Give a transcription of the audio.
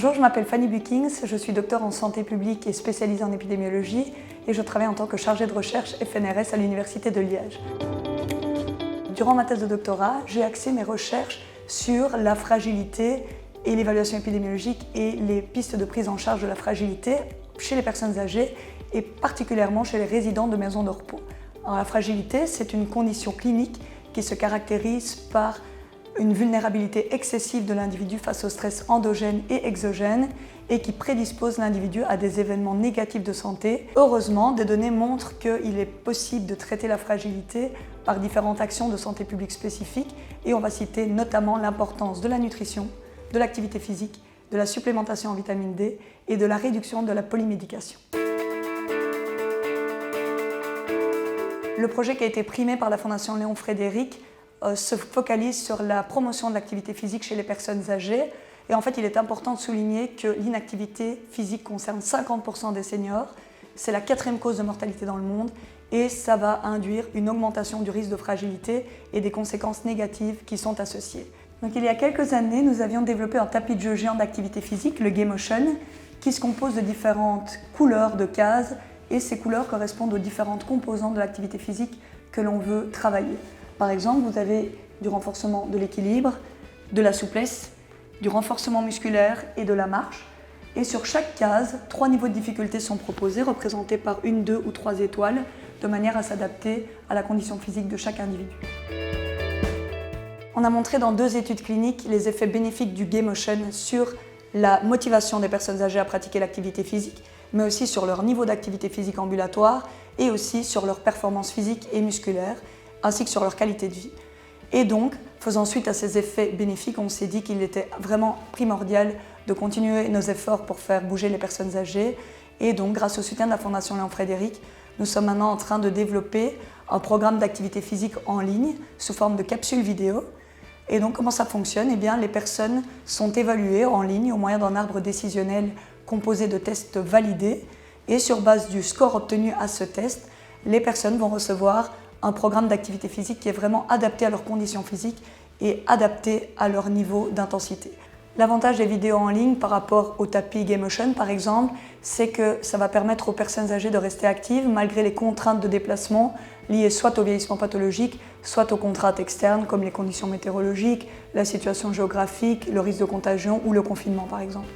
Bonjour, je m'appelle Fanny Buckings, je suis docteur en santé publique et spécialisée en épidémiologie et je travaille en tant que chargée de recherche FNRS à l'Université de Liège. Durant ma thèse de doctorat, j'ai axé mes recherches sur la fragilité et l'évaluation épidémiologique et les pistes de prise en charge de la fragilité chez les personnes âgées et particulièrement chez les résidents de maisons de repos. Alors, la fragilité, c'est une condition clinique qui se caractérise par une vulnérabilité excessive de l'individu face au stress endogène et exogène et qui prédispose l'individu à des événements négatifs de santé. Heureusement, des données montrent qu'il est possible de traiter la fragilité par différentes actions de santé publique spécifiques et on va citer notamment l'importance de la nutrition, de l'activité physique, de la supplémentation en vitamine D et de la réduction de la polymédication. Le projet qui a été primé par la Fondation Léon Frédéric se focalise sur la promotion de l'activité physique chez les personnes âgées. Et en fait, il est important de souligner que l'inactivité physique concerne 50% des seniors. C'est la 4e cause de mortalité dans le monde et ça va induire une augmentation du risque de fragilité et des conséquences négatives qui sont associées. Donc, il y a quelques années, nous avions développé un tapis de jeu géant d'activité physique, le Gameocean, qui se compose de différentes couleurs de cases et ces couleurs correspondent aux différentes composantes de l'activité physique que l'on veut travailler. Par exemple, vous avez du renforcement de l'équilibre, de la souplesse, du renforcement musculaire et de la marche. Et sur chaque case, 3 niveaux de difficulté sont proposés, représentés par 1, 2 ou 3 étoiles, de manière à s'adapter à la condition physique de chaque individu. On a montré dans 2 études cliniques les effets bénéfiques du Gameocean sur la motivation des personnes âgées à pratiquer l'activité physique, mais aussi sur leur niveau d'activité physique ambulatoire et aussi sur leur performance physique et musculaire, ainsi que sur leur qualité de vie. Et donc, faisant suite à ces effets bénéfiques, on s'est dit qu'il était vraiment primordial de continuer nos efforts pour faire bouger les personnes âgées. Et donc, grâce au soutien de la Fondation Léon Frédéric, nous sommes maintenant en train de développer un programme d'activité physique en ligne sous forme de capsules vidéo. Et donc, comment ça fonctionne? Eh bien, les personnes sont évaluées en ligne au moyen d'un arbre décisionnel composé de tests validés. Et sur base du score obtenu à ce test, les personnes vont recevoir un programme d'activité physique qui est vraiment adapté à leurs conditions physiques et adapté à leur niveau d'intensité. L'avantage des vidéos en ligne par rapport au tapis Gameocean par exemple, c'est que ça va permettre aux personnes âgées de rester actives malgré les contraintes de déplacement liées soit au vieillissement pathologique, soit aux contraintes externes comme les conditions météorologiques, la situation géographique, le risque de contagion ou le confinement par exemple.